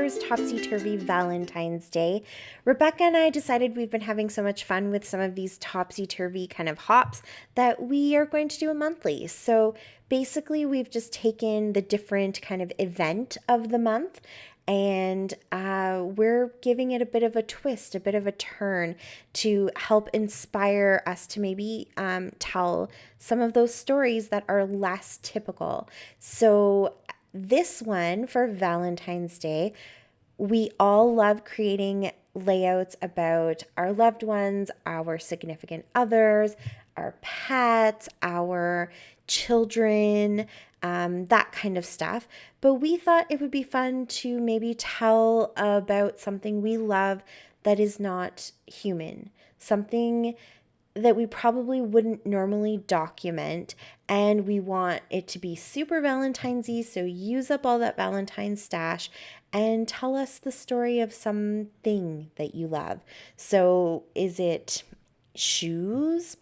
first Topsy Turvy Valentine's Day, Rebecca and I decided we've been having so much fun with some of these topsy turvy kind of hops that we are going to do a monthly. So basically, we've just taken the different kind of event of the month and we're giving it a bit of a twist, a bit of a turn to help inspire us to maybe tell some of those stories that are less typical. So this one for Valentine's Day, we all love creating layouts about our loved ones, our significant others, our pets, our children, that kind of stuff. But we thought it would be fun to maybe tell about something we love that is not human, something that we probably wouldn't normally document, and we want it to be super Valentine's-y, so use up all that Valentine stash and tell us the story of something that you love. So is it shoes?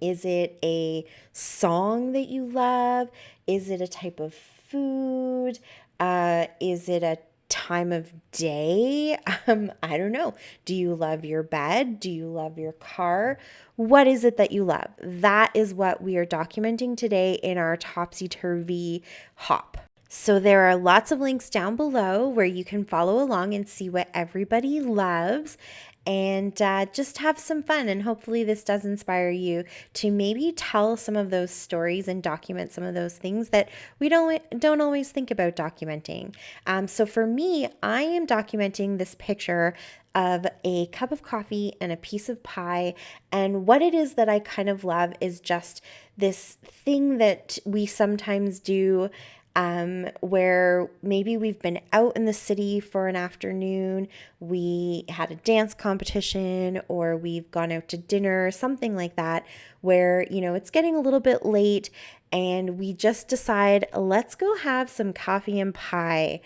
Is it a song that you love? Is it a type of food? Is it a time of day? I don't know. Do you love your bed? Do you love your car? What is it that you love? That is what we are documenting today in our Topsy Turvy hop. So there are lots of links down below where you can follow along and see what everybody loves and just have some fun. And hopefully this does inspire you to maybe tell some of those stories and document some of those things that we don't always think about documenting. So for me, I am documenting this picture of a cup of coffee and a piece of pie. And what it is that I kind of love is just this thing that we sometimes do where maybe we've been out in the city for an afternoon, we had a dance competition, or we've gone out to dinner, something like that, where, it's getting a little bit late and we just decide, let's go have some coffee and pie.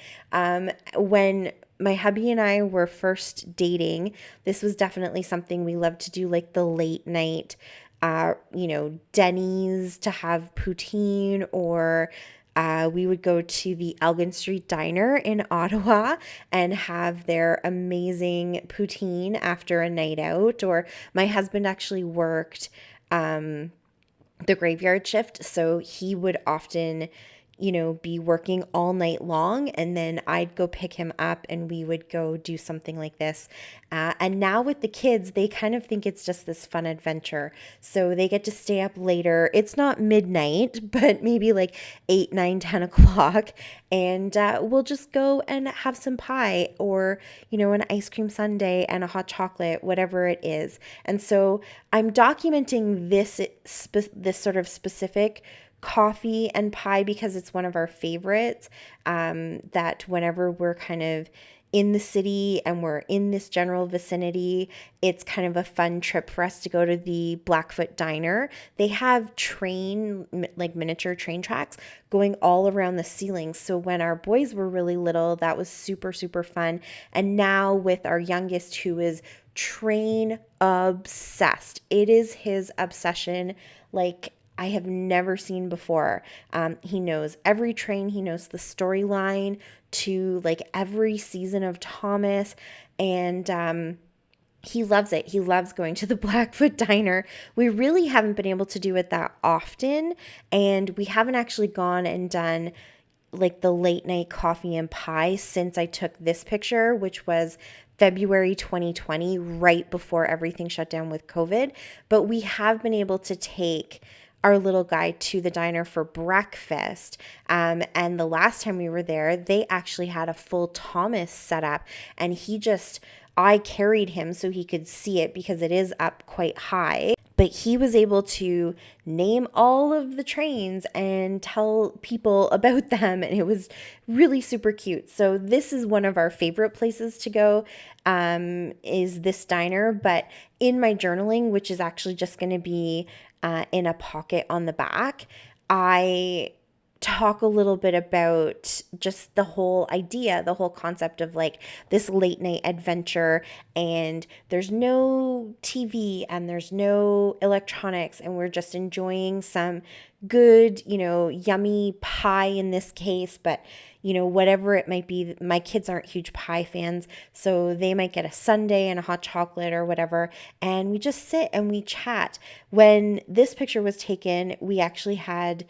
When my hubby and I were first dating, this was definitely something we loved to do, like the late night, Denny's to have poutine, or we would go to the Elgin Street Diner in Ottawa and have their amazing poutine after a night out. Or my husband actually worked the graveyard shift, so he would often be working all night long, and then I'd go pick him up and we would go do something like this. And now with the kids, they kind of think it's just this fun adventure. So they get to stay up later. It's not midnight, but maybe like 8, 9, 10 o'clock. And we'll just go and have some pie, or, an ice cream sundae and a hot chocolate, whatever it is. And so I'm documenting this sort of specific coffee and pie because it's one of our favorites, that whenever we're kind of in the city and we're in this general vicinity, it's kind of a fun trip for us to go to the Blackfoot Diner. They have miniature train tracks going all around the ceiling. So when our boys were really little, that was super, super fun. And now with our youngest, who is train obsessed, it is his obsession like I have never seen before. He knows every train. He knows the storyline to like every season of Thomas, and he loves it. He loves going to the Blackfoot Diner. We really haven't been able to do it that often, and we haven't actually gone and done like the late night coffee and pie since I took this picture, which was February 2020, right before everything shut down with COVID. But we have been able to take our little guy to the diner for breakfast. And the last time we were there, they actually had a full Thomas set up, and I carried him so he could see it because it is up quite high. But he was able to name all of the trains and tell people about them, and it was really super cute. So this is one of our favorite places to go, is this diner. But in my journaling, which is actually just going to be in a pocket on the back, I talk a little bit about just the whole idea, the whole concept of like this late night adventure, and there's no TV and there's no electronics, and we're just enjoying some good, yummy pie in this case, but whatever it might be. My kids aren't huge pie fans, so they might get a sundae and a hot chocolate or whatever, and we just sit and we chat. When this picture was taken, we actually had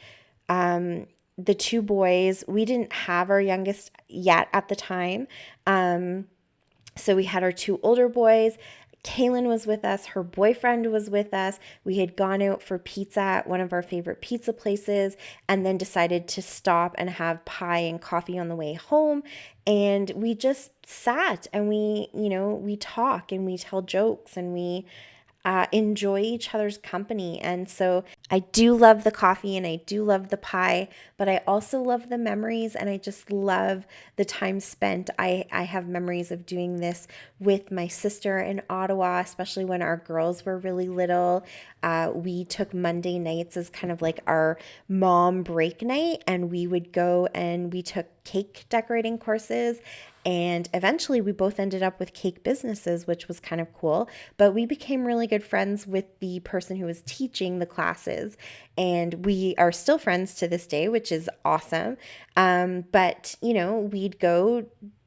the two boys. We didn't have our youngest yet at the time. So we had our two older boys. Kaylin was with us. Her boyfriend was with us. We had gone out for pizza at one of our favorite pizza places and then decided to stop and have pie and coffee on the way home. And we just sat and we talk and we tell jokes and we enjoy each other's company. And so I do love the coffee and I do love the pie, but I also love the memories and I just love the time spent. I have memories of doing this with my sister in Ottawa, especially when our girls were really little. We took Monday nights as kind of like our mom break night, and we would go and we took cake decorating courses. And eventually we both ended up with cake businesses, which was kind of cool. But we became really good friends with the person who was teaching the classes. And we are still friends to this day, which is awesome. But, we'd go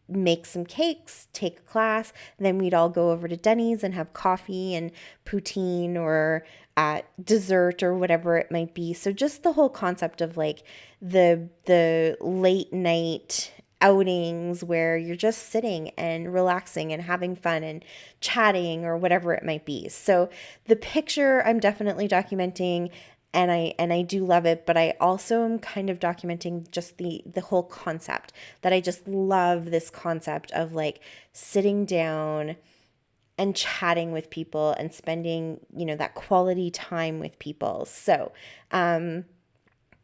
make some cakes, take a class, then we'd all go over to Denny's and have coffee and poutine or dessert or whatever it might be. So just the whole concept of like the late night outings where you're just sitting and relaxing and having fun and chatting or whatever it might be. So the picture I'm definitely documenting, and I do love it, but I also am kind of documenting just the whole concept, that I just love this concept of like sitting down and chatting with people and spending, that quality time with people. So,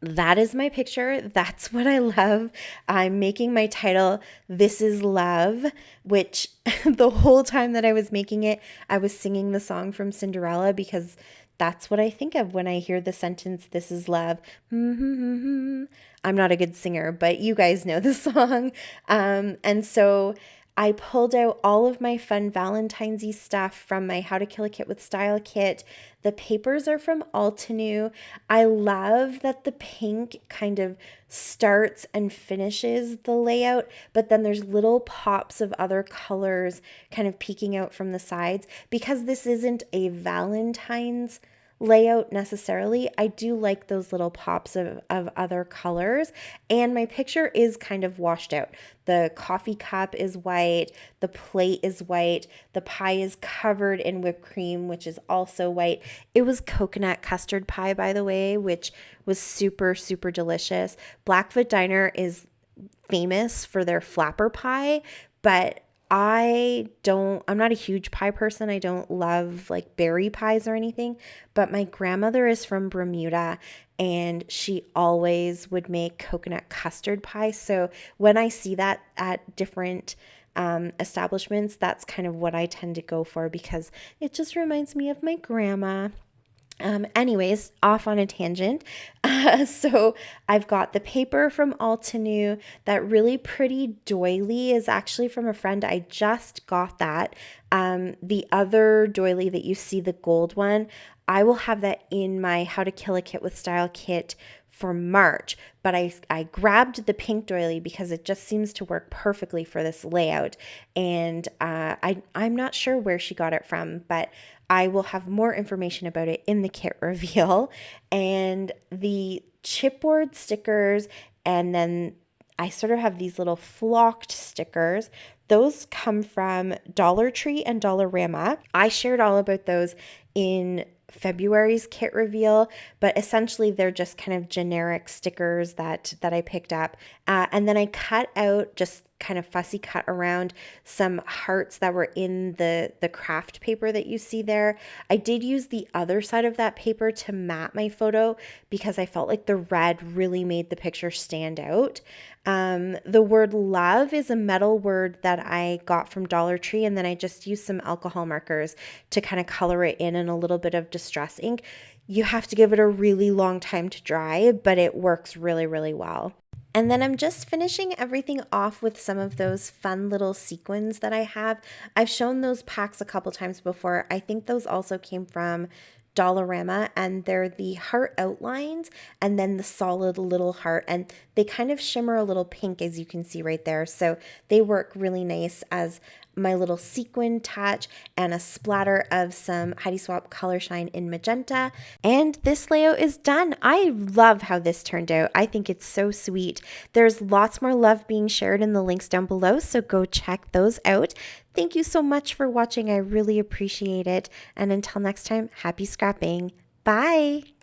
that is my picture. That's what I love. I'm making my title, This is Love, which the whole time that I was making it, I was singing the song from Cinderella because that's what I think of when I hear the sentence, This is Love. I'm not a good singer, but you guys know the song. And so I pulled out all of my fun Valentine's-y stuff from my How to Kill a Kit with Style kit. The papers are from Altenew. I love that the pink kind of starts and finishes the layout, but then there's little pops of other colors kind of peeking out from the sides. Because this isn't a Valentine's layout necessarily, I do like those little pops of other colors, and my picture is kind of washed out. The coffee cup is white, the plate is white, the pie is covered in whipped cream, which is also white. It was coconut custard pie, by the way, which was super, super delicious. Blackfoot Diner is famous for their flapper pie, but I'm not a huge pie person. I don't love like berry pies or anything, but my grandmother is from Bermuda and she always would make coconut custard pie. So when I see that at different establishments, that's kind of what I tend to go for because it just reminds me of my grandma. Anyways, off on a tangent. So I've got the paper from Altenew. That really pretty doily is actually from a friend. I just got that. The other doily that you see, the gold one, I will have that in my How to Kill a Kit with Style kit for March, but I grabbed the pink doily because it just seems to work perfectly for this layout, and I'm not sure where she got it from, but I will have more information about it in the kit reveal. And the chipboard stickers, and then I sort of have these little flocked stickers. Those come from Dollar Tree and Dollarama. I shared all about those in February's kit reveal, but essentially they're just kind of generic stickers that I picked up. And then I cut out just kind of fussy cut around some hearts that were in the craft paper that you see there. I did use the other side of that paper to matte my photo because I felt like the red really made the picture stand out. The word love is a metal word that I got from Dollar Tree, and then I just used some alcohol markers to kind of color it in and a little bit of distress ink. You have to give it a really long time to dry, but it works really, really well. And then I'm just finishing everything off with some of those fun little sequins that I have. I've shown those packs a couple times before. I think those also came from Dollarama, and they're the heart outlines and then the solid little heart, and they kind of shimmer a little pink, as you can see right there. So they work really nice as my little sequin touch and a splatter of some Heidi Swapp Color Shine in magenta. And this layout is done. I love how this turned out. I think it's so sweet. There's lots more love being shared in the links down below, so go check those out. Thank you so much for watching. I really appreciate it. And until next time, happy scrapping. Bye.